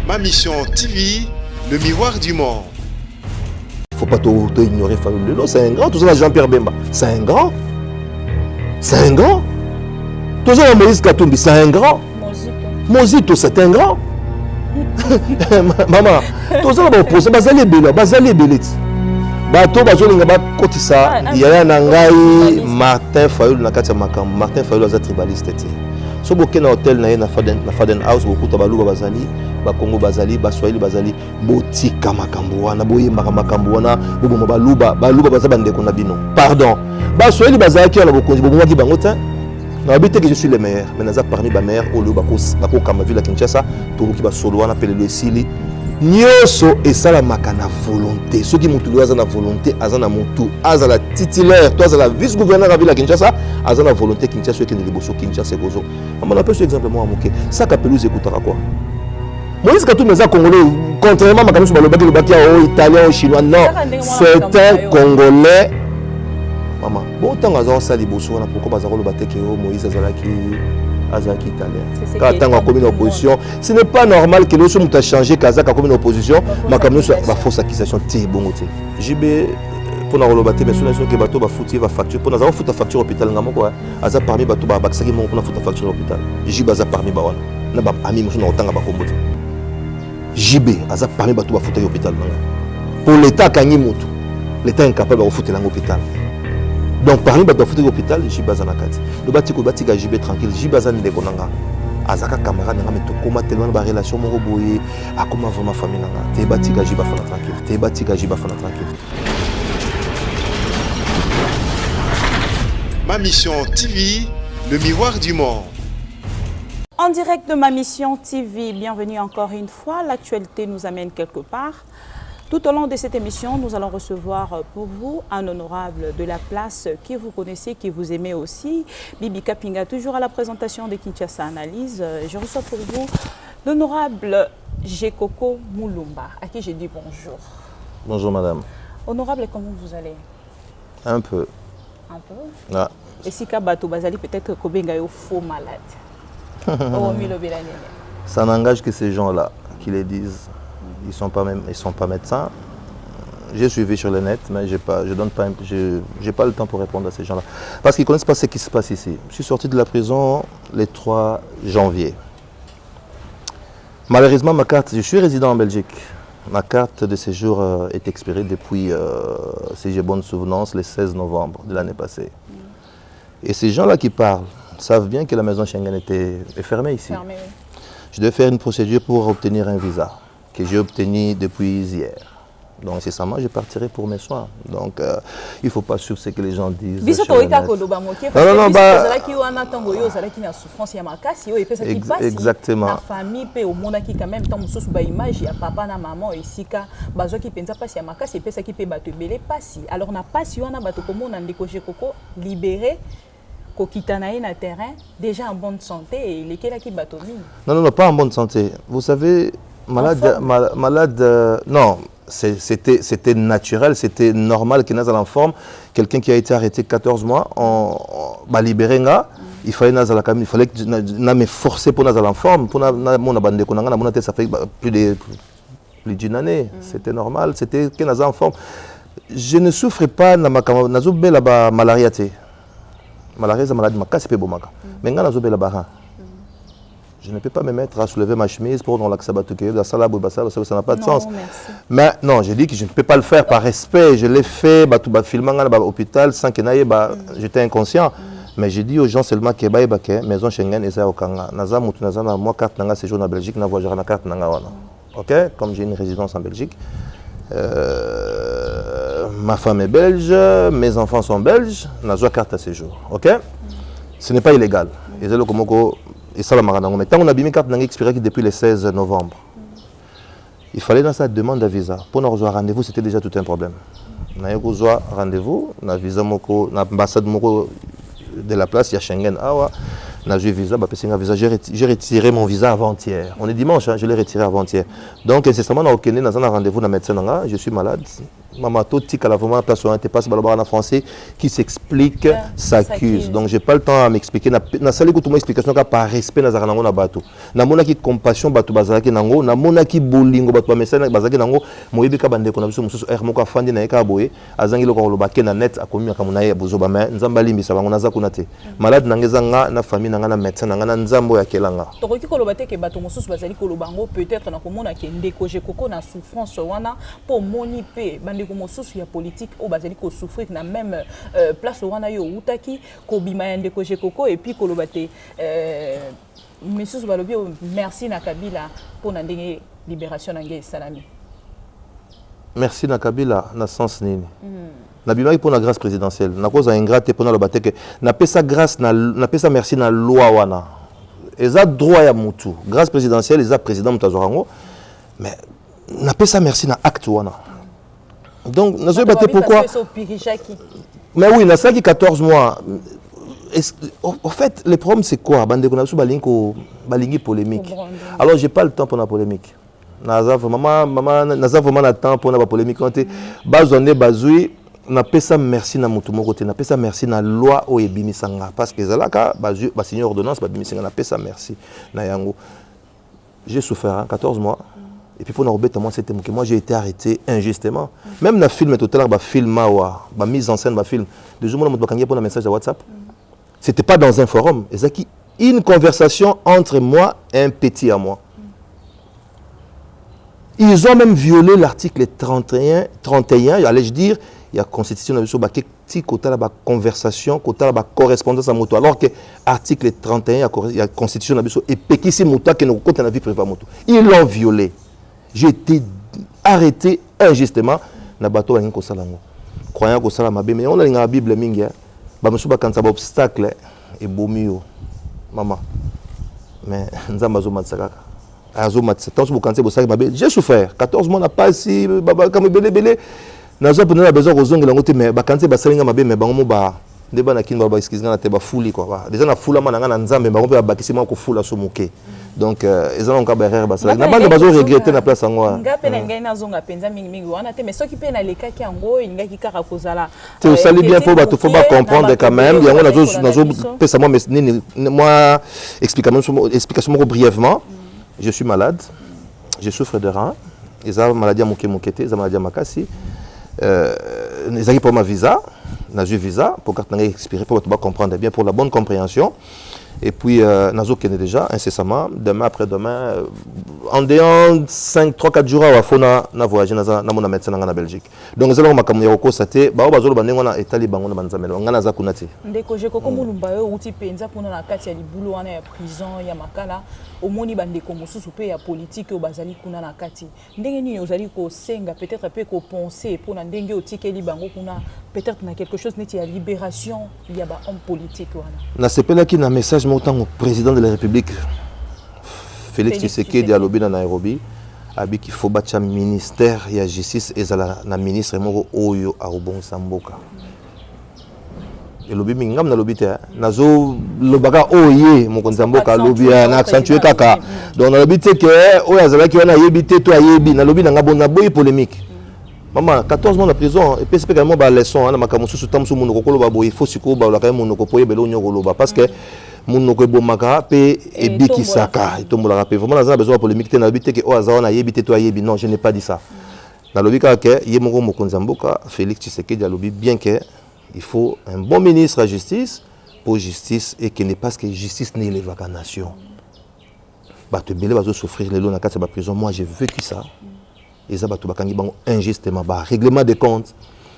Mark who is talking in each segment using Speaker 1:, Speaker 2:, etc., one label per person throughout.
Speaker 1: Ma mission TV, le miroir du monde.
Speaker 2: Il ne faut pas ignorer Fayulu Lelo, c'est un grand. Tout ça, Jean-Pierre Bemba, c'est un grand. C'est un grand. Tout ça, Moïse Katumbi, c'est un grand. Mozito, c'est un grand. Maman, tout ça, c'est Bazali Belo, Bazali Beleti. Bato bazolinga bakotisa yaya na ngai Martin Fayulu na kati ya makambo. Martin Fayulu aza tribaliste te. So boke na hotel na ye na Faden House bokuta baluba bazali, bakongo bazali, baswahili bazali, botika makambo wana, boyembaka makambo wana, boboma baluba baza bandeko na bino. Pardon. Baswahili bazali ki na bokonzi bobomaki bango te. Na habite que je suis le meilleur, mais naza parmi ba meilleur au bako kama ville Kinshasa, toruki ba solo wana pele le sili. Nyoso esalamaka na volonté. Ceux qui mutu aza na volonté, aza na mutu, aza la titulaire, toi aza la vice-gouverneur de la ville Kinshasa, aza na volonté Kinshasa qui ne liboso Kinshasa gozo. On appelle ce exemple moi moké. Ça Kapelouse écoutera quoi? Moïse Katumbi est congolais, contrairement à Makamou Balobaki le baki au italien au chinois, non, c'est un congolais. Maman, bon tant aza ça liboso na pourquoi bazaro le bateke Moïse Azaki italien. Quand on a commis l'opposition, ce n'est pas normal que nous sommes changé Kazak a commis l'opposition, mais comme nous sommes fausse accusation, c'est bon. JB pour nous rebattre, mais sur que bateau va foutre va facture pour nous avoir foutre facture hôpital ngamo quoi. Aza parmi bateau ba baksaki mon pour foutre facture hôpital. JB aza parmi ba wana. Na ba ami mo na otanga ba kombo. JB aza parmi bateau ba foutre hôpital ngamo. Pour l'état kanyi mutu. L'état incapable de foutre l'hôpital. Donc parmi les hôpitaux l'hôpital, Jibaza nakati. Le batiko batika JB tranquille, Jibaza ndeko nanga. Azaka camarade nanga meto koma tellement ba relation moko boye, akoma vraiment famille nanga. Te batika Jiba fana tranquille. Te batika Jiba fana tranquille.
Speaker 1: Ma mission TV, le miroir du monde.
Speaker 3: En direct de Ma Mission TV, bienvenue encore une fois. L'actualité nous amène quelque part. Tout au long de cette émission, nous allons recevoir pour vous un honorable de la place que vous connaissez, que vous aimez aussi. Bibi Kapinga, toujours à la présentation de Kinshasa Analyse. Je reçois pour vous l'honorable Gekoko Moulumba, à qui je dis bonjour.
Speaker 2: Bonjour madame.
Speaker 3: Honorable, comment vous allez?
Speaker 2: Un peu.
Speaker 3: Un peu?
Speaker 2: Ah.
Speaker 3: Et si Kabato Bazali, peut-être Kobenga est faux malade.
Speaker 2: Ça n'engage que ces gens-là qui les disent. Ils sont pas médecins. J'ai suivi sur le net, mais j'ai pas le temps pour répondre à ces gens-là. Parce qu'ils ne connaissent pas ce qui se passe ici. Je suis sorti de la prison le 3 janvier. Malheureusement, je suis résident en Belgique. Ma carte de séjour est expirée depuis, si j'ai bonne souvenance, le 16 novembre de l'année passée. Et ces gens-là qui parlent savent bien que la maison Schengen est fermée ici. Fermée, oui. Je devais faire une procédure pour obtenir un visa que j'ai obtenu depuis hier. Donc, incessamment, je partirai pour mes soins. Donc, il ne faut pas suivre ce que les gens disent. Exactement.
Speaker 3: Déjà en bonne santé et
Speaker 2: non, pas en bonne santé. Vous savez, malade, non, c'était naturel, c'était normal qu'il y ait en forme. Quelqu'un qui a été arrêté 14 mois, on va libérer. Il fallait que je me force pour aller en forme. Ça fait plus d'une année. C'était normal, c'était qu'il y ait en forme. Je ne souffre pas de la malaria. Malaria, c'est maladie, mais je ne peux pas me mettre à soulever ma chemise pour dans l'accès la salle ça n'a pas de sens. Merci. Mais non, j'ai dit que je ne peux pas le faire par respect. Je l'ai fait, filmant à l'hôpital sans que j'étais inconscient. Mais j'ai dit aux gens seulement que la maison Schengen est au Kanga. Moi, carte nanga séjour en Belgique, na voyage na carte nanga wana. OK, comme j'ai une résidence en Belgique. Ma femme est belge, mes enfants sont belges, na une carte à séjour. OK? Ce n'est pas illégal. Et ça, mais tant qu'on a bien carte expirée depuis le 16 novembre, il fallait dans sa demande de visa. Pour nous rejoindre rendez-vous, c'était déjà tout un problème. On a eu rendez-vous, on a visa l'ambassade de la place, il y a Schengen. On a eu visa, j'ai retiré mon visa avant-hier. On est dimanche, je l'ai retiré avant-hier. Donc, incessamment, on a rendez-vous dans le médecin. Je suis malade. Maman, tout tic à la vraiment place où on était passé en français qui s'explique, s'accuse. Donc, j'ai pas le temps à m'expliquer. Na sali ko tout explication par respect na zaranango na bato. Na mona ki compassion bato bazalaki nango, na mona ki bolingo bato ba message bazalaki nango, moyebi ka bande ko na biso mususu er moko afandi na eka boye, azangi loko loba ke na net akomi akamuna ye bozo ba mais nzamba limbisa bango naza kuna te. Malade nangeza nga na famille nanga na médecin nanga na nzambo ya kelanga.
Speaker 3: Tokoki ko loba te ke bato mususu bazali ko lobango peut-être na komona ke ndeko je koko na souffrance wana po moni pe bandeko mosusu ya politique o bazali ko souffrir na même place wana yo utaki ko bima ya ndeko je koko et puis ko loba te mesusu balobi merci na Kabila pour na ndenge libération na ngai salami.
Speaker 2: Merci na Kabila na sens nini. Na bima pour la grâce présidentielle. Na cause ingrate pour na loba te ke na pesa grâce na pesa merci na loi wana. Eza droit ya mutu. Grâce présidentielle eza président mutazorango mais na pesa merci na acte wana. Donc, nous avons battu pourquoi. Mais oui, nous avons 14 mois. En fait, le problème c'est quoi? Balingi polémique. Alors, je n'ai pas le temps pour la polémique. Nous avons vraiment le temps pour la polémique. Na pesa merci na mutu moko te na pesa merci na loi o ebimisanga parce que zalaka ba signer ordonnance ba bimisanga na pesa merci na yango. J'ai souffert 14 mois. Et puis pour nous remettre moi c'était que moi j'ai été arrêté injustement. Même dans le film tout à l'heure, film ma mise en scène, ma film. Le jour où on m'a pour un message à WhatsApp, c'était pas dans un forum. C'est une conversation entre moi et un petit à moi. Ils ont même violé l'article 31, allais-je dire, il y a constitution de la conversation, la correspondance à moto. Alors que l'article 31, il y a constitution de et pékisi moto qui nous compte la vie privée moto. Ils l'ont violé. J'ai été arrêté injustement na bateau à Nkosalango. Croyant que ça m'a bien, mais on a la Bible mingi. Ba musuba kanza ba obstacle et bomio. Maman. Mais nzamba zo matsaka. Azo matsa. Tant que kanza bo sa babe, j'ai souffert. 14 mois n'a pas si baba comme belé. Na zo pona besoin kozonga lango te mais ba kanza ba salinga mabe mais bango mo ba ndeba na kinba ba excuse na te ba fuli quoi. Déjà na fula mana na nzambe bango ba bakisi ma ko fula so moke. Donc ils ont encore erreur parce que na bande bazo regretter na place ngo
Speaker 3: ngape na ngai na zonga penza mingi mingi wana te mais soki pe na leka ki yango ingaki kaka kozala
Speaker 2: tu sali bien pour bato faut pas comprendre quand même yango nazo pesa moi explication brièvement je suis malade je souffre de rein eza maladie mokete eza maladie makasi ezaki pour ma visa na visa pour carte ngai expirer pour bato ba comprendre bien pour la bonne compréhension. Et puis, Nazo Kene déjà, incessamment, demain après-demain, en dehors 3-4 jours, on va voyager dans mon médecin en Belgique. Donc, nous allons constater, bah, on va aller à l'Italie, on va aller à l'Italie.
Speaker 3: Ndeko je koko mulumba yo uti penza pona na kati ya libulu wana ya prison ya makala omoni bandeko mosusu pe ya politique o bazali kuna na kati ndenge nini ozali ko senga peut-être pe ko penser pona ndenge otikeli bango kuna peut-être na quelque chose neti ya libération ya ba homme politique wana
Speaker 2: na sepela ki na message montant au président de la République Félix Tshisekedi alobi na Nairobi abi ki faut batcha ministère ya justice ezala na ministre moko oyo a obonsa mboka. Et lobi mingam na lobi te nazo lobaka oye mokonzi mboka lobi na accentuer kaka donc na lobi te ke oya zalaki wana yebi te to ayebi na lobi na bona boy polémique maman 14 mois de prison et puis spécialement ba leçon na makamusu sutam su munoko koloba boy faut siko ba la ka munoko poye belo nyoko loba parce que munoko bomaka pe e biki saka etombola pe vraiment na besoin polémique te na lobi te ke oya zawana yebi te to ayebi non je n'ai pas dit ça na lobi ka ke ye moko mokonzi mboka Félix Tshisekedi a lobi bien que il faut un bon ministre à justice pour justice et qui n'est pas que justice n'est les vacanation. Bah tu belé va souffrir les lois dans la prison. Moi j'ai vécu ça. Et ça bah tu bakangi bango injustement bah règlement des comptes.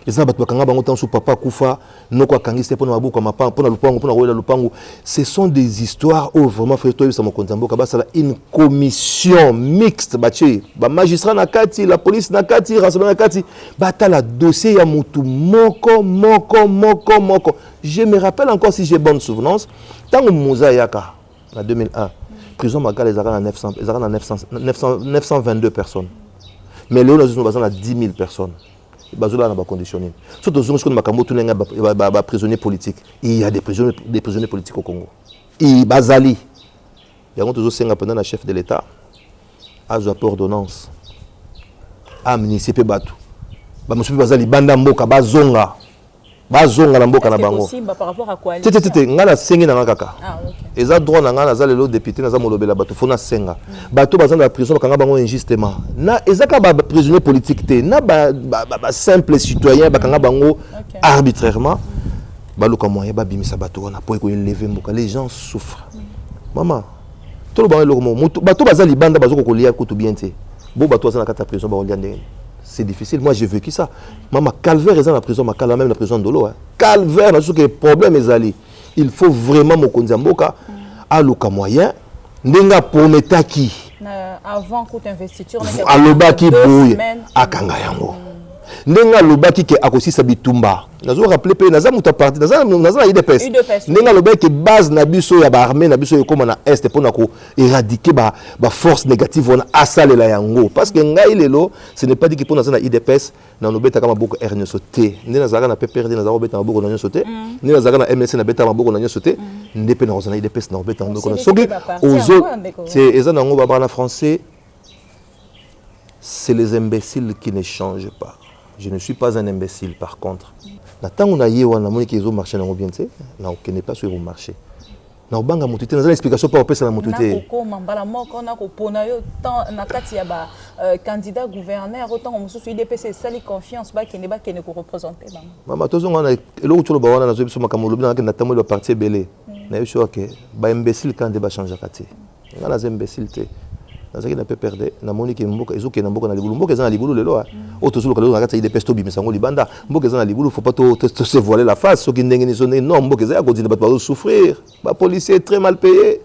Speaker 2: Et ça bah tu bakanga bango tant sous papa kufa no kwa kangi c'est pour na babu comme pour na lupango pour na roela lupango. Ce sont des histoires où vraiment frère toi ça mon konzambo ka ba ça une commission mixte bah tu bah magistrat na kati la police na kati renseignement na kati bah ta la dossier ya mutu moko. Je me rappelle encore si j'ai bonne souvenance tant que Mouza Yaka en 2001 prison Makala les a 922 personnes mais Léon nous a 10 000 personnes. Bazola n'a pas conditionné. Surtout que nous avons prisonniers politiques. Il y a des prisonniers politiques au Congo. Et Bazali. Il y a toujours pendant le chef de l'État. A une ordonnance. Amnistie Batu. ba musubi bazali banda mboka bazonga na mboka na bango.
Speaker 3: Est-ce par rapport à coalition?
Speaker 2: Tete ngana sengi na kaka.
Speaker 3: Ah OK.
Speaker 2: Eza droit na ngana za lelo député na za molobela bato fona senga. Bato bazana la prison bakanga bango injustement. Na ezaka ba prisonnier politique te na ba simple citoyen bakanga bango arbitrairement. Baluka moyen ba bimisa bato na po ko lever mboka, les gens souffrent. Maman, tout le monde le mot bato bazali banda bazoko ko lia ko to bien te. Bo bato bazana kata prison ba olia ndenge. C'est difficile. Moi, j'ai vécu ça. Maman, calvaire est dans la prison, même la prison de l'eau. Calvaire, parce que le problème est allé. Il faut vraiment me konzamboka à l'oka moyen. Nenga prometa qui
Speaker 3: avant toute investiture,
Speaker 2: à l'obaki bouille à Kangayango. Nenga l'obaki qui a aussi sa bitumba. Nazo rappelé pe naza muta parti naza IDPS. Nenga l'obaki base na biso ya ba armée na biso yo comme na est pour na ko éradiquer ba force négative on asale la yango parce que ngai lelo ce n'est pas dit que pour na IDPS na lobeta kama boko RN sauté. Nena zaka na PPRD na zaka beta boko na sauté. Nena zaka na MLC na beta boko na sauté. Ndepe na rozana IDPS na beta boko na soki aux autres c'est ezana ngo ba na français c'est les imbéciles qui ne changent pas. Je ne suis pas un imbécile par contre. Tant on a eu un amour qui est marché dans bien tu na n'est pas sur le marché. Na obanga motuté na explication pas opesa na motuté.
Speaker 3: Ko mambala moko na ko pona yo tant na kati ya ba candidat gouverneur autant on sous IDPS sali confiance ba kene ko représenter ba. Mama
Speaker 2: tozonga na eloko tolo ba wana na zo biso makamolo bina na tamo le parti belé. Na yo sho que ba imbécile quand débat changer kati. Ngala za imbécile te. Nazaki na PPRD na monique mboka ezoke na mboka na libulu mboka eza na libulu lelo auto solo kalo na kati IDPS to bimisango libanda mboka eza na libulu faut pas se voiler la face soki ndenge ni sonné non mboka eza ya continue bato souffrir ba policier très mal payé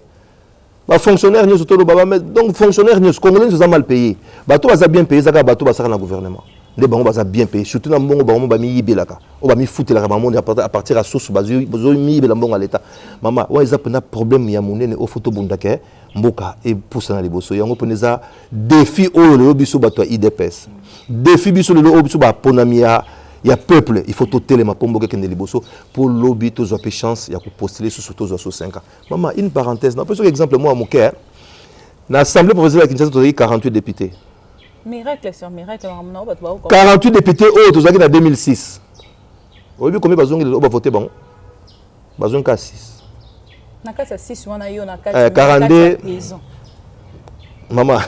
Speaker 2: ba fonctionnaire nyo to baba mais donc fonctionnaire nyo congolais sont mal payé bato baza bien payé zaka bato basaka na gouvernement les bango baza bien payé surtout na mbongo bango ba mi yibelaka o ba mi futelaka ba monde à partir à source bazo mi yibela mbongo à l'état mama wa eza pena problème ya monene o photo bundaka mboka et pousse na liboso yango peneza défi o le biso bato IDPS défi biso le biso ba ponamia ya peuple il faut toteler ma pomboka kende liboso pour lobby to zo chance ya ko postuler sur surtout zo 5 ans maman une parenthèse na peu exemple moi mon cœur na assemblée provinciale de Kinshasa to 48 députés
Speaker 3: miracle sur miracle maman bato ba
Speaker 2: 48 députés o to zaki na 2006 obi combien bazongi o ba voter bon bazongi ka 6
Speaker 3: nakasa 6 wana yo na kati
Speaker 2: 42 maman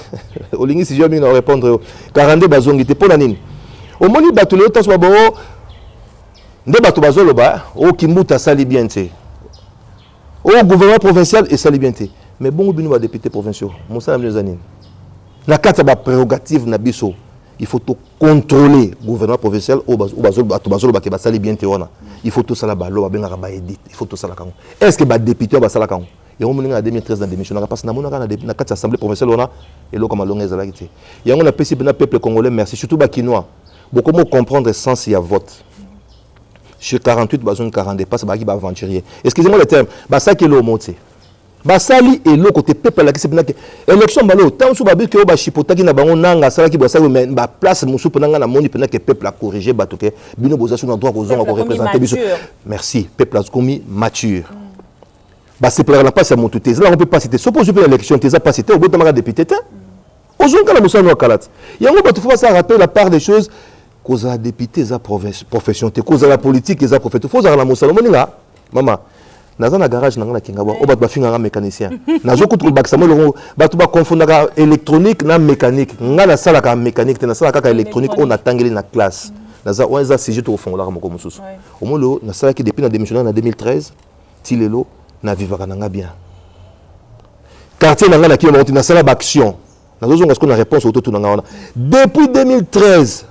Speaker 2: olingi si je vais me répondre 42 bazongi te pona nini au moni bato le temps babo nde bato bazolo ba o kimbuta sali bien te au gouvernement provincial et sali bien te mais bon bino ba député provinciaux musa na mnezanini na kati ba prérogative na biso il faut tout contrôler gouvernement provincial au bazolo ba ke ba sali bien te wana il faut tout ça là-bas lo ba benga ba edit il faut tout ça là kango est-ce que ba député ba sala kango yango moninga en 2013 na démission na passe na monaka na kati assemblée provinciale wana et lo comme longa ezala kiti yango na pesi na peuple congolais merci surtout ba kinois beaucoup comment comprendre sens il y a vote sur 48 bazon 42 passe ba qui ba aventurier excusez-moi le terme ba ça qui est le monté basali et le côté peuple la qui c'est que élection balo tant sous babi que ba chipotaki na bango nanga sala ki basali mais ba place musu penanga na moni penaka que peuple a corrigé batoke bino boza sur droit aux ko représenter biso merci peuple a commis mature ba c'est pour la passe à mon tout là on peut pas citer suppose que l'élection t'es pas cité au bout de ma député aux on kana musano kalat yango ba tu faut ça rappeler la part des choses cause à député za profession te cause à la politique za profession faut ça la musano moninga maman naza na garage nanga kingaba o bato bafinga nga mécanicien nazo kutu bakisamo lo bato ba confondaka électronique na mécanique nga na sala ka mécanique te na sala ka électronique on atangeli na classe naza on za sujet to fongola ka moko mususu au moins lo na sala ki depuis na démissionnaire na 2013 tilelo na vivaka nanga bien quartier nanga na ki monti na sala action nazo zonga ce qu'on a réponse au tout nanga wana depuis 2013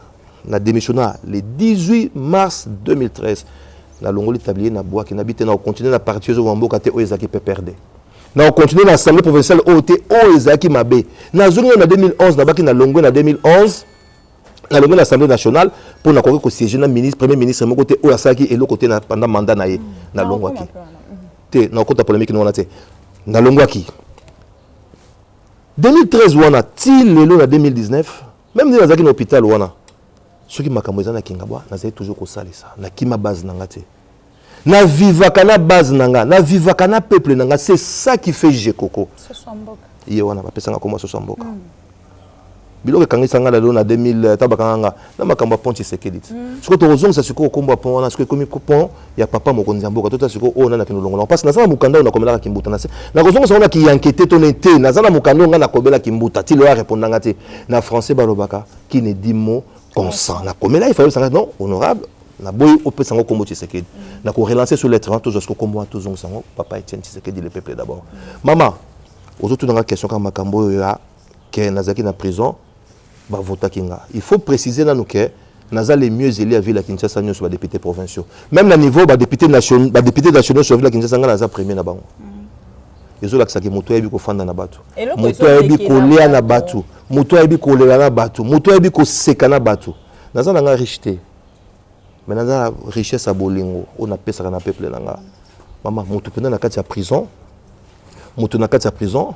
Speaker 2: na démissionnaire le 18 mars 2013 na longoli tablier na bois qui n'habite na continuer na partir au mboka te o ezaki peut perdre na continuer na assemblée provinciale OT o ezaki mabe na zone na 2011 na baki na longo na 2011 na longo na assemblée nationale pour na ko siéger na ministre premier ministre moko te o asaki et le côté na pendant mandat na ye na longo aki te na kota polémique no na te na longo aki 2013 wana ti lelo na 2019 même ni nazaki na hôpital wana ceux qui makambo ezana kingabwa nazali toujours ko salisa na kima base nanga te na vivaka na base nanga na vivaka na peuple nanga c'est ça qui fait Jekoko
Speaker 3: Sosomboka
Speaker 2: ye wana ba pesanga comme Sosomboka biloko ekangisa lelo na 2000 tabakanga na makambo ya pont Tshisekedi siko tozongisa siko kombo pont wana siko komi pont ya papa mokonzi ya mboka tota siko ona na kinolongola parce que nazala mukanda na komelaka kimbuta na se na kozongisa ona ki enquêter ton été nazala mukanda nga na kobela kimbuta ti lo a répondanga te na français balobaka qui ne dit mot consent na komela il faut sanga non honorable na boy opesa ngo kombo Tshisekedi na ko relancer sur les 30 toujours siko kombo tozongisa ngo papa Etienne Tshisekedi le peuple d'abord maman aujourd'hui dans la question quand makambo ya que nazaki na prison ba vota kinga il faut préciser na nous que naza les mieux élus à ville à Kinshasa nyonso ba députés provinciaux même na niveau ba députés nationaux sur ville à Kinshasa nga naza premier na bango ezo lakisa ke moto yebi ko fanda na bato moto yebi ko lea na bato moto yebi ko lela na bato moto yebi ko seka na bato naza na nga richté mais naza richesse à bolingo on a pesa na peuple nanga mama moto penda na kati ya prison moto na kati ya prison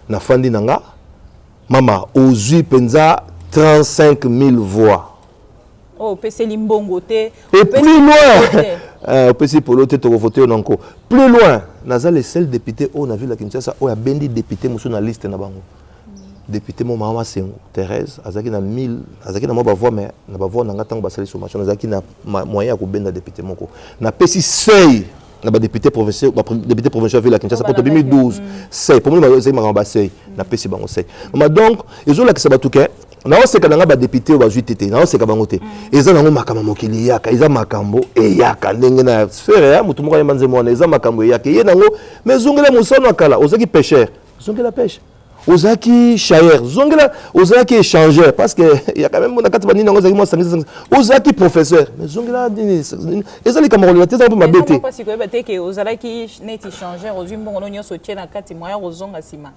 Speaker 2: na fandi nanga mama ozui penza 35 000 voix.
Speaker 3: Oh, PC Limbongote.
Speaker 2: Et plus loin, PC Polote to voter encore. Plus loin, naza les seuls députés on a vu la Kinshasa o ya bendi député musu na liste na bango. Député mo mama Sengo Thérèse azaki na 1000 azaki na mo ba voix mais na ba voix na ngatango basali sommation azaki na moyen ya ko benda député moko. Na PC seuil na ba député provincial de la Kinshasa pour 2012 c'est pour moi c'est ma seuil na PC bango seuil. Donc ils ont la kisabatuke na oseka nanga ba député ba juitete na oseka bango te eza nango makama mokili yaka eza makambo eyaka ndenge na sphère ya mutu moko ya manze mwana eza makambo eyaka ye nango mais zongela musano akala ozaki pêcheur zongela pêche ozaki chailleur zongela ozaki échangeur parce que il y a quand même na kati ba nini nango ozaki mo sangisa ozaki professeur mais zongela eza likama ko lata za ba bete
Speaker 3: parce que ba te ke ozalaki net échangeur ozwi mbongo no nyoso tie na kati moya ozonga sima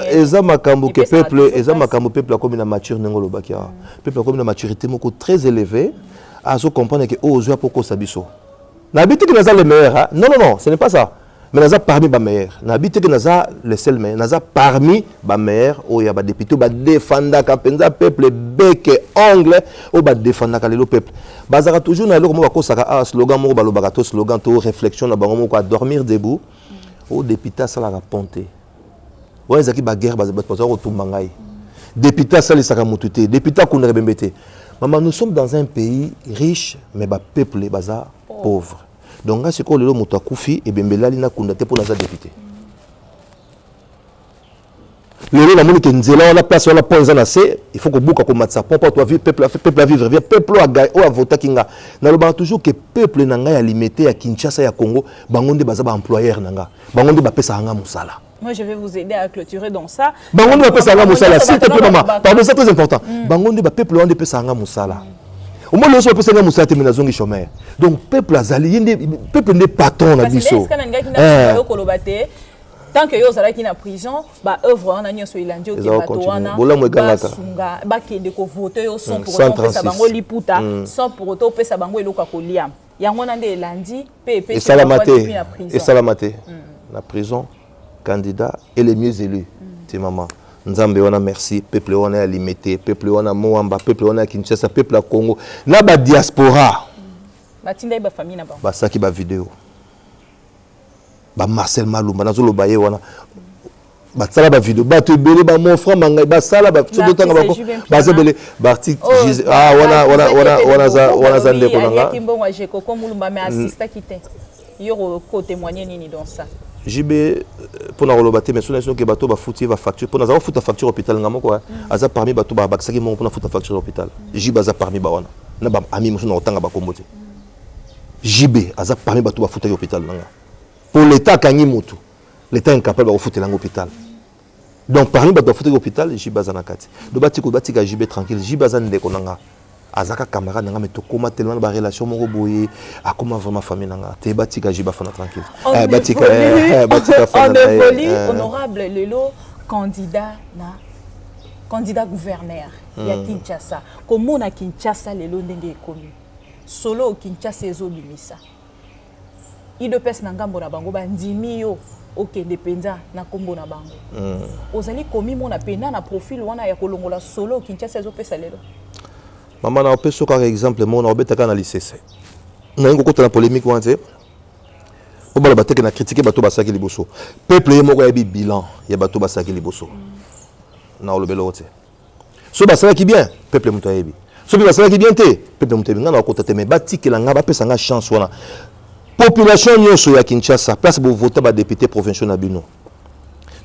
Speaker 2: eza makambo que peuple eza makambo peuple comme na mature ngolo bakia peuple comme na maturité moko très élevée à se comprendre que ozwa poko sabiso n'habite que naza le meilleur non ce n'est pas ça mais naza parmi ba meilleur n'habite que naza le seul meilleur naza parmi ba meilleur o ya ba député ba défendre ka penza peuple bec ongle o ba défendre ka le peuple bazaka toujours na lo ko ba kosaka slogan moko ba lo bakato slogan to réflexion na bango moko à dormir debout au député ça la ponté ouais zaki ba guerre ba ko tumbangai député ça les sakamututé député ko rebembete maman nous sommes dans un pays riche mais ba peuple baza pauvre donc c'est quoi le moto akufi et bembelali na kunda te pour naza député le la monique nzela la place la ponza na c'est il faut que buka ko matsa papa toi vivre peuple à vivre peuple à voter kinga na lo ba toujours que peuple nanga ya limité à Kinshasa ya Congo bangonde baza ba employeur nanga bangonde ba pesa nga musala.
Speaker 3: Moi je vais vous aider à clôturer donc ça
Speaker 2: bangonde ba pesa nga musala s'il te plaît maman pardon c'est très important bangonde ba peuple onde pesa nga musala au moins le so pesa nga musala te menazongi chômeur donc peuple azali peuple n'est patron na biso
Speaker 3: tant que yo zalaki na prison ba œuvre wana nyonso ilandi o kebato wana ba sunga ba kende ko voter yo sans pour autant pesa bango liputa sans pour autant pesa bango eloko kolia yango na nde elandi pe pesa bango depuis na prison
Speaker 2: et salamate la prison candidat et les mieux élus ti maman nzambe wana merci peuple wana ya limité peuple wana moamba peuple wana Kinshasa peuple ya Congo na ba diaspora
Speaker 3: batinda ba famille na bango
Speaker 2: basaki ba vidéo ba Marcel Malumba nazolo baye wana ba sala ba vidéo ba te belé ba mon frère manga ba sala ba tout temps ba zebele ba article wana za ndeko nanga
Speaker 3: kimbongo jeko ko Mulumba mais assista kité yo ko témoigner nini dans ça
Speaker 2: JB pour na rolobate mais sona que bato ba fouti va facture pour na za futa facture hôpital ngamo quoi aza parmi bato ba bakisaki mon pour na futa facture hôpital JB aza parmi ba wana na ba ami musu na otanga ba kombote JB aza parmi bato ba futa hôpital nanga pour l'état kangi mutu l'état incapable de foutre l'hôpital donc parmi bato foutre l'hôpital JB aza na kati do batiko batika JB tranquille JB aza ndeko nanga azaka camarade nanga mais to koma tellement ba relation moko boye akoma vraiment famille nanga te batika JB fana tranquille batika
Speaker 3: fana on évolue honorable lelo candidat gouverneur ya Kinshasa comment na Kinshasa lelo ndenge ekomi solo Kinshasa ezobimisa ido pes na ngambo na bango bandimi yo okende penza na kombo na bango ozali komi mona pena na profil wana ya kolongola solo Kinshasa ezopesa lelo
Speaker 2: maman na opeso par exemple mona obetaka na lycée na ngo kota na polémique wante obala bateke na critiquer bato basaki liboso peuple moko ya bilan ya bato basaki liboso na olobelo te. So ba sala ki bien, peuple muto yebi. So ba sala ki bien te, peuple muto yebi. Nga na kota te me batiki la nga ba pesa nga chance wana. Population nyonso ya Kinshasa, place bo voter ba député provincial na bino.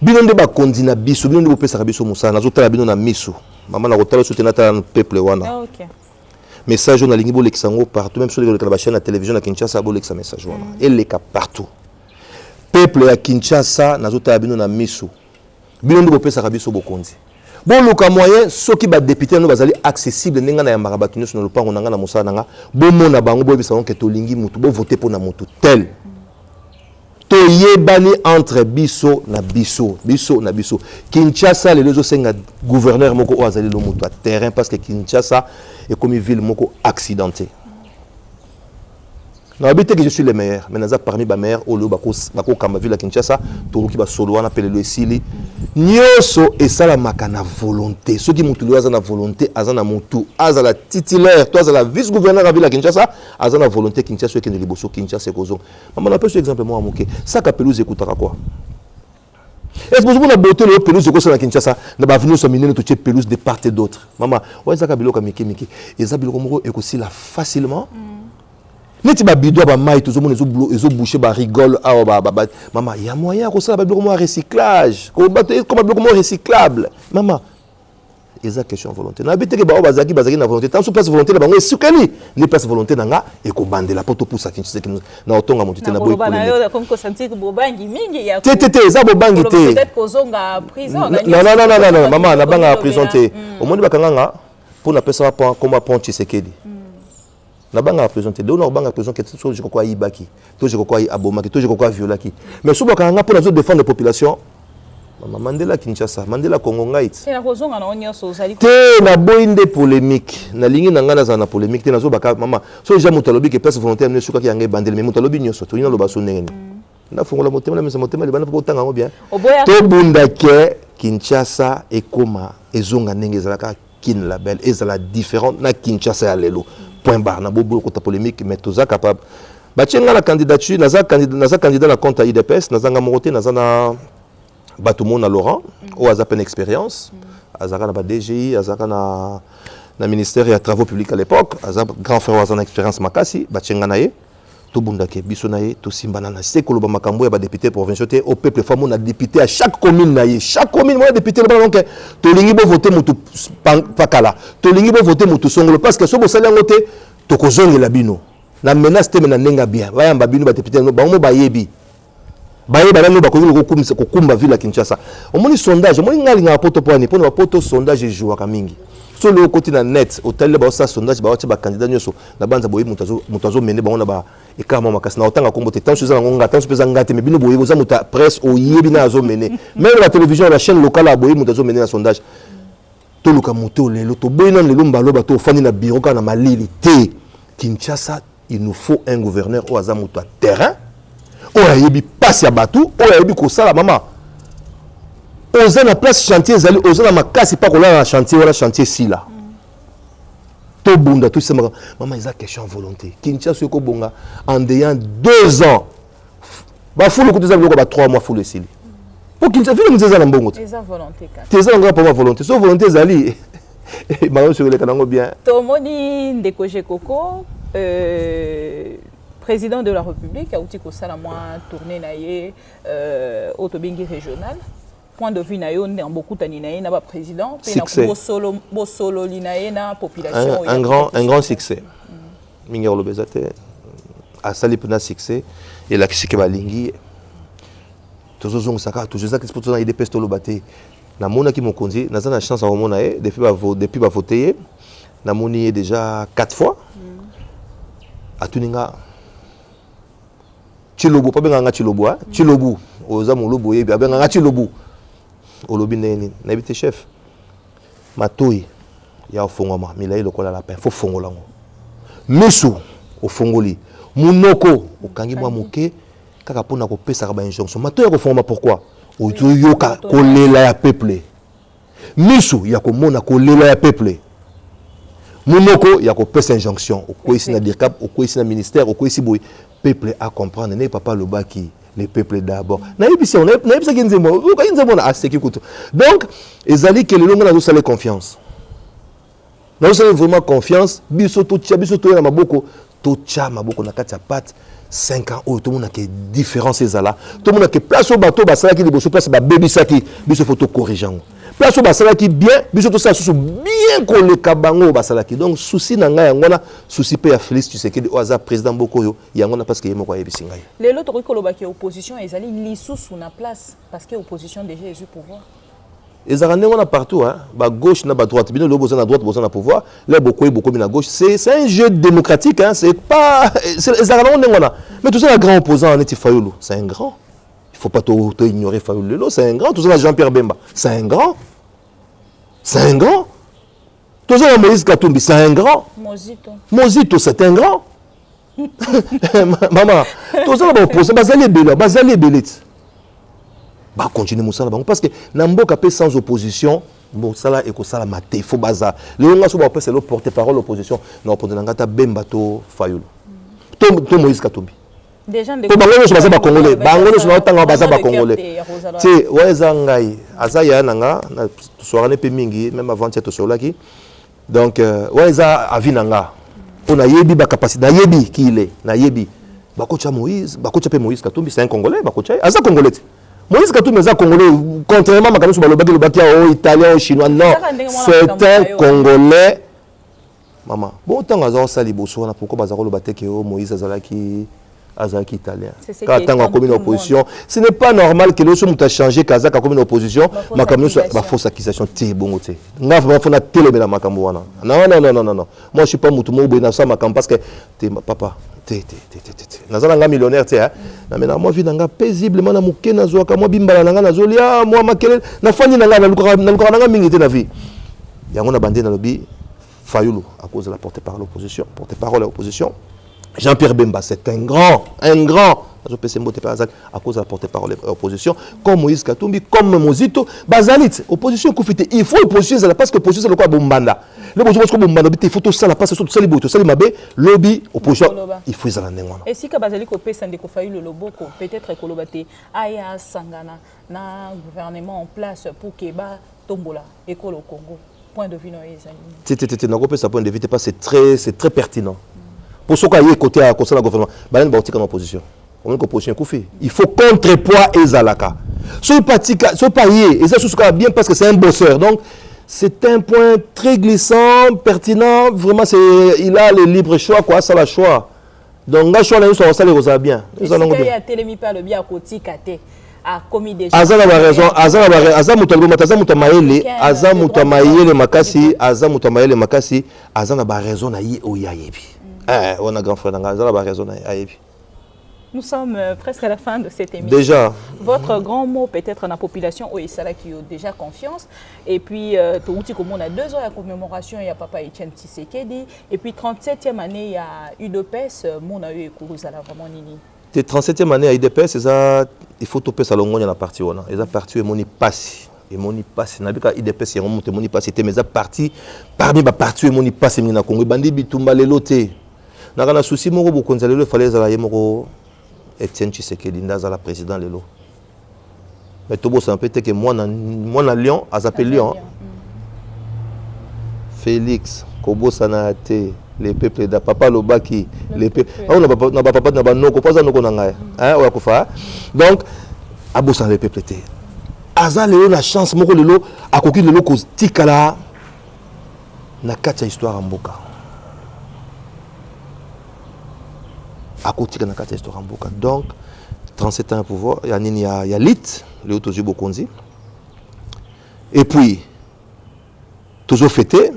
Speaker 2: Bino nde ba kondi na biso, bino nde bo pesa biso musala, na zotala bino na miso. Maman na kotala soutenir ta peuple wana.
Speaker 3: OK.
Speaker 2: Message na lingi bo leksango partout, même sur la chaîne de télévision à Kinshasa bo leksa message wana. Et les cas partout. Peuple à Kinshasa na zotala bino na miso. Bino nde bo pesa biso bo kondi. Bon luka moyen soki ba député no bazali accessible ninga na yambaka batu nyonso na lupango nanga na musala nanga bo mona bango bo bisa onke to lingi mutu bo voter pour na mutu tel. To yebani entre biso na biso, biso na biso. Kinshasa les lezo senga gouverneur moko o azali lo mutu à terrain parce que Kinshasa est comme une ville moko accidentée. Non, habité que je suis le meilleur, mais naza parmi les meilleurs au bako kama ville à Kinshasa, toroki ba solo wana pele le sili. Nyoso et ça la makana volonté. Ceux qui mutu azana volonté, azana mutu, azala titulaire, toi azala vice-gouverneur à ville à Kinshasa, azana volonté Kinshasa qui ne liboso Kinshasa kozo. Maman appelle ce exemple moi amoké. Ça ka pelouse écoutera quoi? Est-ce que vous avez beauté le pelouse de Kosa Kinshasa na ba venu so minene to pelouse de part et d'autre. Maman, ouais ça ka biloko miki. Et ça biloko moko ekosi la facilement. Neti ba bidou ba mai tout le monde ezo boucher ba rigole maman il y a moyen ko ça ba biloko mo recyclage ko ba comme biloko mo recyclable maman eza question volonté na bité ke ba bazaki na volonté tant sous place volonté na bango esukeli ni place volonté nanga e ko bandela poto pour ça Kinshasa na otonga motu te na boy
Speaker 3: comme ko sentir que bobangi mingi ya
Speaker 2: te eza bobangi te
Speaker 3: peut-être kozonga prison
Speaker 2: non maman na banga prison te au monde bakanga pour na pesa pa comme pont Tshisekedi na banga présenté de na banga présenté que tout je crois ibaki tout je crois abomaki tout je crois violaki mais souvent quand on pour défendre la population Mandela Kinshasa Mandela Congo ngait
Speaker 3: na kozonga na onyoso zali
Speaker 2: te na boinde polémique na lingi na ngana za na polémique te na zo baka mama so déjà mutalobi que place volontaire ne suka ki yanga bandel mais mutalobi nyoso to ina lo baso ndenge na fongola motema la motema libana po tanga ngo bien to bunda ke Kinshasa ekoma ezonga ndenge zalaka kin label ezala différente na Kinshasa ya lelo. Point barre, na bobo kota polémique, mais tout ça capable. Batchenga la candidature, naza candidat la compte à IDPS, naza ngamoroté, naza na Batumo na Laurent, ou aza pen expérience, azaka na ba DGI, azaka na ministère et travaux publics à l'époque, aza grand frère aza na expérience makasi, batchenga nae, tout bundake biso nae, tout simbana na sekolo ba makambo ya ba député provincial au peuple famo na député à chaque commune nae, chaque commune moi député là donc to lingi bo voter mutu pakala, to lingi bo voter mutu songolo parce que so bo sala ngote to kozongela bino. Na menace te mena nenga bien, ba yamba bino ba député no ba mo ba yebi. Ba yeba no ba ko kumba ville à Kinshasa. On moni sondage, on moni ngali nga poto po ani, po na poto sondage joua ka mingi. So le côté na net, hôtel ba sa sondage ba ba candidat nyoso na banza boye mutazo mene ba on ba et quand maman kasi na otanga kombo te tant chose na ngonga tant pesa ngate me bino boye boza muta presse o yebi na zo mene même la télévision la chaîne locale a boye mutazo mene na sondage to luka moto lelo to boye na lelo mbalo ba to fani na bureau kana malili te Kinshasa il nous faut un gouverneur au aza muta terrain o yebi passe ya batu o yebi ko sala maman oza na place chantier zali oza na makasi pa ko la chantier wala chantier si là. Tout bunda, tout ça, maman, il y a question volonté. Kinshasa, bonga en ayant 2 ans. Bah, faut le coup de ça, 3 mois, faut le sili. Pour Kinshasa, il y a une bonne
Speaker 3: volonté.
Speaker 2: Tu as une bonne volonté. Sauf volonté, Zali. Maman, sur les canaux bien.
Speaker 3: Tomoni Ndeko Koko, président de la République, a outil ko sala moi tourner naie autobingi régional. Point de vue naïo en beaucoup d'années na ba président bo solo linaé na population
Speaker 2: un grand succès minga lobezate a sali pena succès et la kishike balingi tozozong saka toujours ça pour na IDPS to lobate na mona ki mokonzi na za na chance à mona depuis ba voter na moni déjà 4 fois atuninga chilobo pa benga chilobo chilobu oza molobo yebi benga chilobu olobi neni na bité chef matoi ya ofongoma milai lokola lapin faut fongola ngo misu ofongoli munoko okangi mwa moke kaka pona ko pesa ka ba injonction matoi ya ofongoma pourquoi oyoka kolela ya peuple misu ya komona kolela ya peuple munoko ya ko pesa injonction okoisi na dirkap okoisi na ministère okoisi boy peuple à comprendre ne papa lobaki les peuples d'abord. Donc, ezali que le long na zo confiance. Nous avons vraiment confiance. Biso to na maboko to cha maboko na kati ya pat 5 ans tout le monde a que différence ezala. Tout le monde a que place au bateau basala ki liboso place ba baby saki biso photo corrigeant. Place au basala ki bien biso to ça sous bien ko le kabango basala ki. Donc souci na nga ngona souci pe ya Félix Tshisekedi au hasard président Bokoyo yangona parce que yemo kwa yebi singa.
Speaker 3: Les autres rikoloba ki opposition ezali lisusu na place parce que opposition déjà est au pouvoir.
Speaker 2: Ils ont partout, hein. Bah gauche, na droite, bien le besoin à droite, besoin à pouvoir. Là beaucoup à gauche. C'est un jeu démocratique, hein. C'est pas, mais tout ça la grand opposant en est Fayoulou. C'est un grand. Il faut pas ignorer Fayoulou. C'est un grand. Tout ça la Jean-Pierre Bemba. C'est un grand. C'est un grand. Tout ça la Moïse Katumbi. C'est un grand. Mozito, c'est un grand. Maman, tout ça la opposant. Bazali Belit. Bah continuer Moussala parce que Namboka peut sans opposition Moussala et Kosala maté il faut baza le nga so ba c'est le porte-parole l'opposition non pour ngata Bemba to Fayoulou to Moïse Katumbi déjà to bangono so baza ba congolais bangono so na tanga baza ba congolais ti weza ngai azaya nanga soirée pe mingi même avant cette solaki donc weza avinanga on a yebi ba capacité na yebi ki il est na yebi ba kocha Moïse ba kocha pe Moïse Katumbi c'est un congolais ba kocha aza congolais Moïse Katumbi est un Congolais, contrairement à Makanou Soubalobaki, le Bakia, Italien, Chinois, non, c'est un Congolais. Maman, bon, tant que ça, pourquoi Bazaro le Batek Moïse Azalaki italien. Quand on a commis une opposition, ce n'est pas normal que les gens aient changé, Kazak a commis une opposition, Makanou soit une fausse accusation. T'es bon, t'es. Non, il faut la télé, la Makamouana. Non. Moi, je ne suis pas Moutoumou, parce que t'es papa. Nazala millionnaire tu sais mais moi vie nanga paisiblement na muke na zoaka moi bimbala nanga na zolia moi makele na fani nanga na luka nanga mingi te na vie yango na bandé na lobi Fayoulou à cause de la porte-parole de l'opposition Jean-Pierre Bemba c'est un grand à cause de la porte-parole de l'opposition comme Moïse Katumbi comme Mozito Bazalit opposition koufité il faut opposition parce que opposition c'est le quoi bombanda le besoin parce que bombanda il faut tout ça la passe sur tout ça libo tout ça mabé lobby opposition il faut ça la ndengwana
Speaker 3: et si ka bazali ko pesa ndeko Fayoulou loboko peut-être kolobate aya sangana na gouvernement en place pour que ba tombola école au Congo point de vue non ezali
Speaker 2: na ko pesa point de vue c'est très pertinent. Pour ce qui est côté à le gouvernement, il en opposition. Il faut contrepoids et zalaka. Ce pays, et ça bien parce que c'est un bosseur. Donc, c'est un point très glissant, pertinent. Vraiment, il a le libre choix, quoi, ça la choix. Donc, le choix, ça les bien.
Speaker 3: Nous allons bien. Télémi par le bien à côté, a commis des
Speaker 2: choses. On a grand frère
Speaker 3: Nous sommes presque à la fin de cette émission.
Speaker 2: Déjà.
Speaker 3: Votre grand mot peut-être dans la population où il qui a déjà confiance. Et puis, on a 2 ans de commémoration, il y a Papa Etienne Tshisekedi. Et puis, 37e année, il y a UDPS, mon a eu vraiment nini.
Speaker 2: 37e année à UDPS, il faut topper ça longue la partie on a. Ils ont parti moni passi. Et moni passi na bika UDPS ils remonte moni passi mais ça parti parmi ba parti moni passi na Congo bandi bitumba leloté. Na kana souci moko bokonza lelo fallait za yemoko Etienne Tshisekedi ndaza la président lelo. Mais tobo ça peut-être que moi na Lyon a appelé Lyon. Félix Kobo Sanate les peuples da papa lobaki les peuples on na papa na banoko pas noko na ngai hein o yakufa. Donc abosa les peuples té. Aza lelo la chance moko lelo akoki lelo ko tikala na kati histoire ya mboka. Akotika na kati histoire ya mboka. Donc 37 ans à pouvoir, il y a Lit, le Otoji Bokonzi. Et puis toujours fêté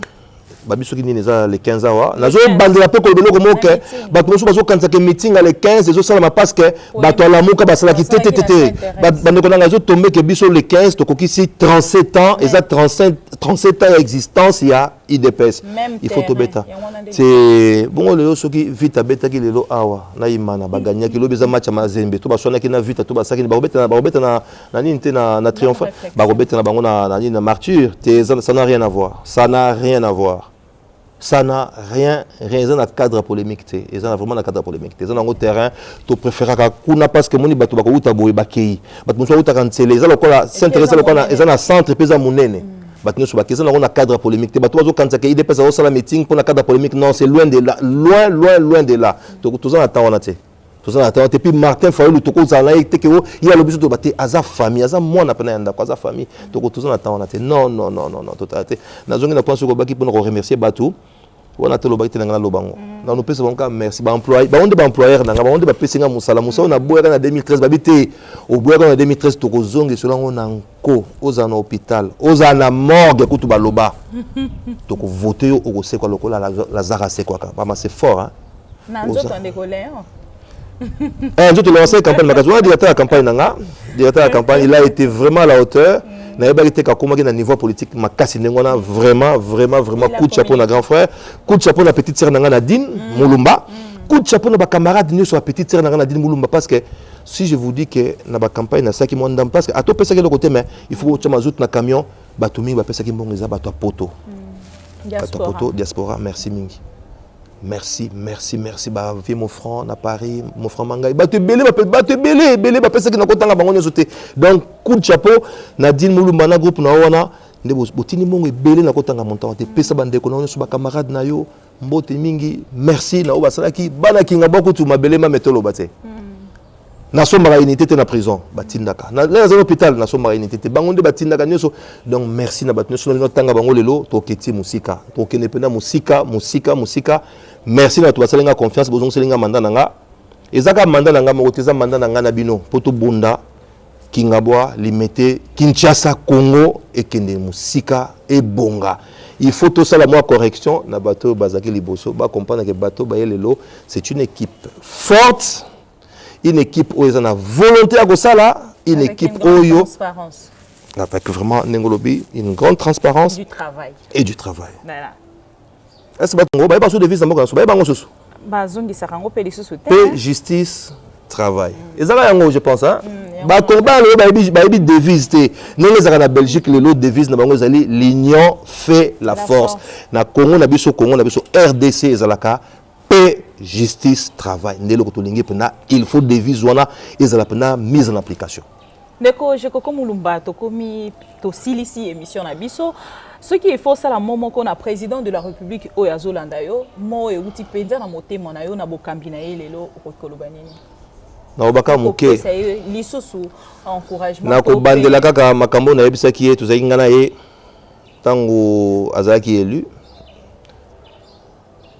Speaker 2: babiso ki neza les 15 ans nazo bandela pe ko beloko moke bato mosu bazo kanza ke meeting les 15 ezo sala parce que bato la muka basala ki tete bandeko na ngazo tomber que biso les 15 to kokisi 37 ans et ça 37 ans existence il y a IDPS il faut to beta c'est bon le soki vita beta ki lelo awa na imana baganya ki lobeza match mazembe to basona ki na vita to basaki barobeta na ninte na triomphe barobeta na bango na martyr ça n'a rien à voir ça n'a rien dans le cadre polémique. Ils ont vraiment le cadre polémique. Ils ont un terrain, tu préfères que parce que moni bato bakuta boy bakei. Bat muso uta kansele. Ils ont le s'intéresser ils ont un centre pesa munene. Bat nous ba ils ont un cadre polémique. Bato bazo kansaka ide pesa au sala meeting pour un cadre polémique. Non, c'est loin de là, loin de là. Tous en attend on a té. Tous en attend. Et puis Martin Fayulu to ko zala ite ke il y a l'objet de battre aza famille, aza moi na pena nda aza famille. Tous en attend on a té. Non, totalement. Nazongi na pense ko baki pour nous remercier Batou. On a telo baité ngana lobango na nous pesa banka merci ba employé ba onde ba employeur na ba onde ba pesinga musala na boya na 2013 babité au boya na 2013 to kozonge selon on anko oza na hôpital oza na morgue kutu ba loba to ko voter au ko kwa lokola la zara c'est quoi ba c'est fort hein
Speaker 3: na nzoto ndekole
Speaker 2: nzoto lancé campagne magasin directeur de campagne nanga directeur de campagne il a été vraiment à la hauteur. Na yebaki ka komaki na niveau politique makasi ndengona vraiment coup de chapeau na grand frère, coup de chapeau na petite sœur nanga Nadine Mulumba, coup de chapeau na ba camarade ni sur la petite sœur nanga Nadine Mulumba parce que si je vous dis que na ba campagne na ça qui mondam parce que ato pesa ke le côté mais il faut que mazout na camion batumi ba pesa ki mbongeza bato poto. Diaspora merci mingi. Merci, bah, vie mon frère, à Paris, mon frère Mangaï. Bah, tu es belé, bah, personne qui n'a pas de bangon sauté. Donc, coup de chapeau, Nadine Mulumba, na groupe, na wana, ne botini mongo belé, na kota nga montant. Te pesa bande kono, sur ba camarade na yo, mbote mingi, merci, na oba salaki, bana kinga boko tu ma belé ma metolo bate. Na so mara unité te na prison, batindaka. Na les hôpital na so mara unité te bangonde batindaka nyoso. Donc, merci na batino so na tanga bango lelo, to keti musika. To kene pena musika. Merci na toi salinga confiance bozong salinga mandat nanga ezaka mandat nanga mokoteza mandat nanga na bino poto bunda kingabwa limité Kinshasa Congo et kende musika et bonga il faut tout ça la moi correction na bateau bazaki liboso ba comprendre que bateau ba yelelo c'est une équipe forte une équipe où ils ont la volonté à gosala une avec équipe oyo transparence avec vraiment nengolobi une grande transparence
Speaker 3: du travail voilà.
Speaker 2: Est-ce que vous avez besoin de visa? Vous avez besoin
Speaker 3: de
Speaker 2: paix, justice, travail. Et ça, je pense. Devise. Nous, la Belgique, les devises, l'union fait la force. Na Congo, na RDC, paix, justice, travail. Il faut devise, et ça la mise en application.
Speaker 3: Ndeko je ko mulumba to komi to silisi émission na biso ce qui est faux ça la moment qu'on a président de la République Oyazolanda yo mo e uti penza na motema na yo na bokambi na ye lelo okoloba nini
Speaker 2: na obaka moke
Speaker 3: lisusu encouragement
Speaker 2: na ko bandela kaka makambo na yebisa ki to zainga na ye tango azaki élu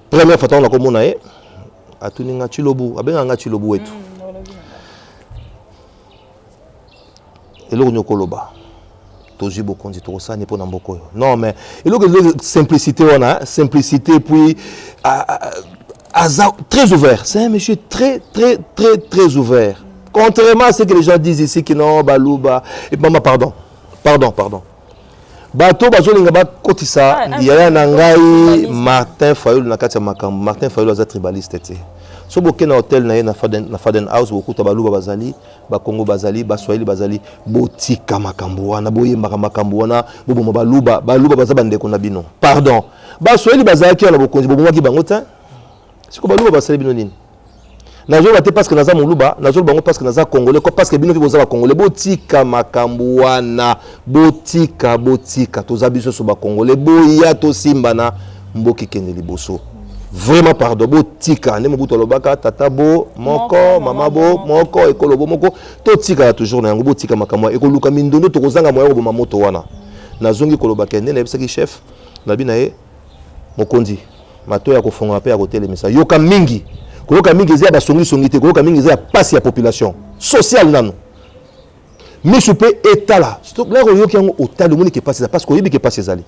Speaker 2: première fois on a komona ye atuninga chilobu abenga nga chilobu wetu et là on y koloba toji bokonzi to sani po na mboko non mais et là simplicité on a simplicité puis très ouvert c'est un monsieur très ouvert contrairement à ce que les gens disent ici que non baluba et maman pardon bato bazolinga ba kotisa ya na ngai Martin Fayulu na kati ya makambo Martin Fayulu aza tribaliste te so boke na hotel na ye na Faden House bokuta baluba bazali ba Congo bazali ba Swahili bazali botika makambo wana boyemba makambo wana bobo baluba baza bandeko na bino pardon ba Swahili bazali na bokonzi bobo ki bango ta siko baluba basali bino nini nazo bate parce que naza muluba nazo bango parce que naza congolais ko parce que bino boza ba congolais botika makambo wana botika toza biso so ba congolais boya to simbana mboki kende liboso vraiment pardon botika ne mobuto lobaka tata bo moko mama bo moko ekolobo moko to tika toujours na yango botika makambo ekoluka mindondo to kozanga moya ko moto wana nazongi koloba kende na ebisaki chef na bina ye mokonzi mato ya kofonga pe ya kotelemisa yoka mingi koyoka mingi ezia basongi te koyoka mingi ezia pasi ya population sociale nano misu pe etala stop là koyoki yango otali moni ke pasi parce que oyebi ke pasi ezali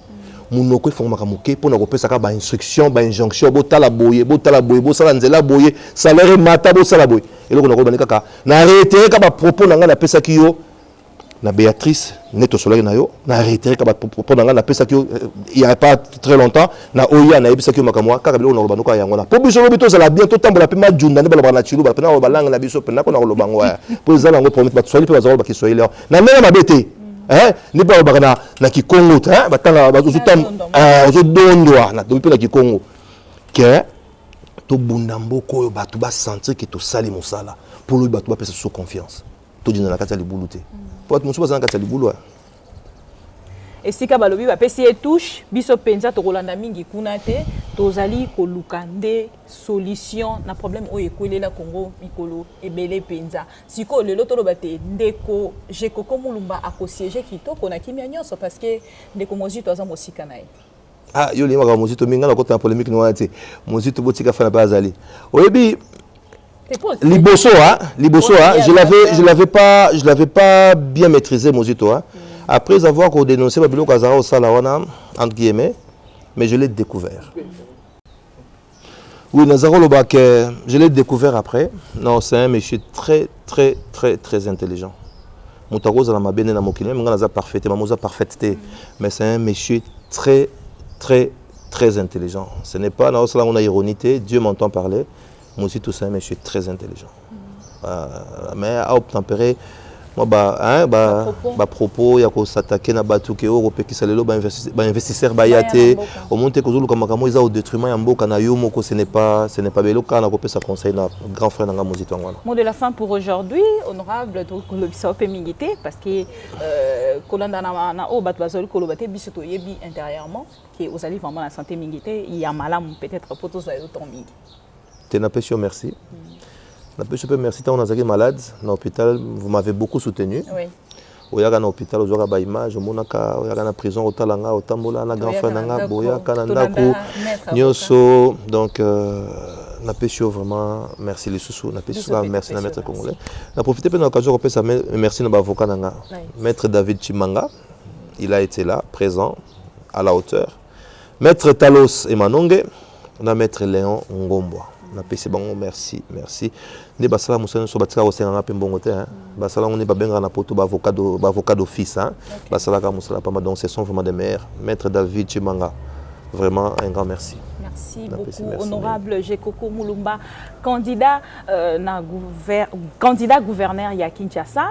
Speaker 2: munoko efongaka moke mpona kopesaka ba instruction ba injonction botala boye bosala nzela boye salaire mata bosala boye eloko na kobani kaka na réitérer ka ba propos na nga na pesaki yo na Béatrice neto solari na yo na réitérer ka ba propos na nga na pesaki yo il y a pas très longtemps na oya na ebisaki yo makamwa kaka biloko na kobani ko yango na po biso lobito zala bien to tambola pe majunda ne bala na chilu bala pe na balanga na biso pe na ko na kolobango ya po zala ngo promet ba tswali pe bazalo ba kiswahili na mena mabete ne pas bakana na Kikongo batanga bazutam ozodondwa na to na Kikongo que to bundamboko oyo bato ba sentir que to sali mosala pour lui bato ba pesa sous confiance to dina na kata libulu te pour to musuba zanga kata libulu
Speaker 3: esika balobi bapesi etouche biso penza tokolanda mingi kuna te tozali koluka nde solution na problème oyo ekwelela Congo mikolo ebele penza siko lelo toloba te ndeko Jekoko Mulumba akosiéger kitoko na kimia nyonso parce que ndeko Mozito aza mosika na ye
Speaker 2: yo li maka Mozito minga na kota polémique no ate Mozito botika fana pa azali oyebi Liboso je l'avais pas bien maîtrisé Mozito après avoir dénoncé Babilo Kazara au Salawana, entre guillemets, mais je l'ai découvert. Oui, Nazaro Lobak, je l'ai découvert après. Non, c'est un monsieur très, très, très, très intelligent. Moutaroza la mabene na mokine, mais parfaite, mais c'est un monsieur très, très, très intelligent. Ce n'est pas dans cela on a ironité, Dieu m'entend parler. Moi aussi, tout ça, un monsieur très intelligent. Mais à obtempérer, propos ya ko s'attaquer na batu ke o pe kisalelo ba investisseur ba yate au monte ko zulu kama kama au détriment ya mboka na yo moko ce n'est pas belo kana ko pesa conseil na grand frère na Mozito ngwana.
Speaker 3: Mot de la fin pour aujourd'hui, honorable to ko lobisa pe mingité parce que kolanda na o batu bazoli ko lobate biso to yebi intérieurement que aux ali vraiment la santé mingité il y a malam peut-être pour tous autant mingi.
Speaker 2: Tena pesio merci. Je peux merci on a été malade dans l'hôpital, vous m'avez beaucoup soutenu. Oui. Au yaga na hôpital au zoga ba image monaka au yaga na prison au talanga au tambola na grand frère nanga boya kananda ko nyoso donc na pesio vraiment merci les sous na pesio merci na maître congolais. Na profiter de l'occasion pour ça merci na avocat nanga maître David Chimanga, il a été là présent à la hauteur. Maître Talos Emanonge, on a maître Léon Ngomboa. Na pesi bango merci ne basala musana so batika osenga pe mbongo te basala on ne babenga na poto ba avocat d'office basala ka musala pas donc ce sont vraiment des maîtres maître David Chimanga vraiment un grand merci.
Speaker 3: Merci beaucoup honorable Jekoko Mulumba candidat candidat gouverneur ya Kinshasa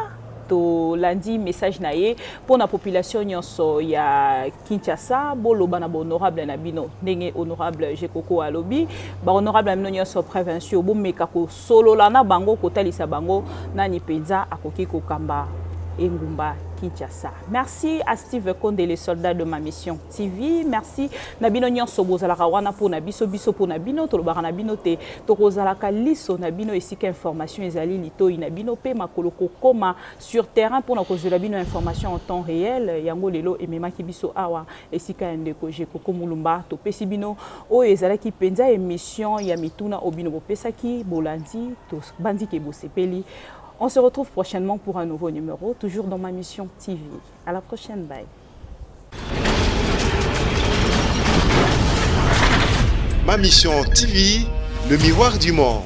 Speaker 3: to lundi message naé pour la population nyonso ya Kinshasa boloba na honorable na bino ndenge honorable Jekoko alobi ba honorable na nyonso prévention bo meka ko solo la na bango ko talisa bango nani penza akoki ko kamba engumba Kinshasa. Merci à Steve Konde, les soldats de ma mission TV. Merci Nabino nyonso bozalaka wana pour nabiso biso pour nabino tolobaka nabino te tokozalaka liso nabino esika information ezali lito inabino pe makoloko koma sur terrain pour na kozela bino information en temps réel yango lelo ememaki biso awa esika ndeko Jekoko Mulumba to pesi bino o ezalaki penza émission ya mituna obino bopesaki bolandi to bandiki bosepeli. On se retrouve prochainement pour un nouveau numéro, toujours dans ma mission TV. À la prochaine, bye.
Speaker 1: Ma mission TV, le miroir du monde.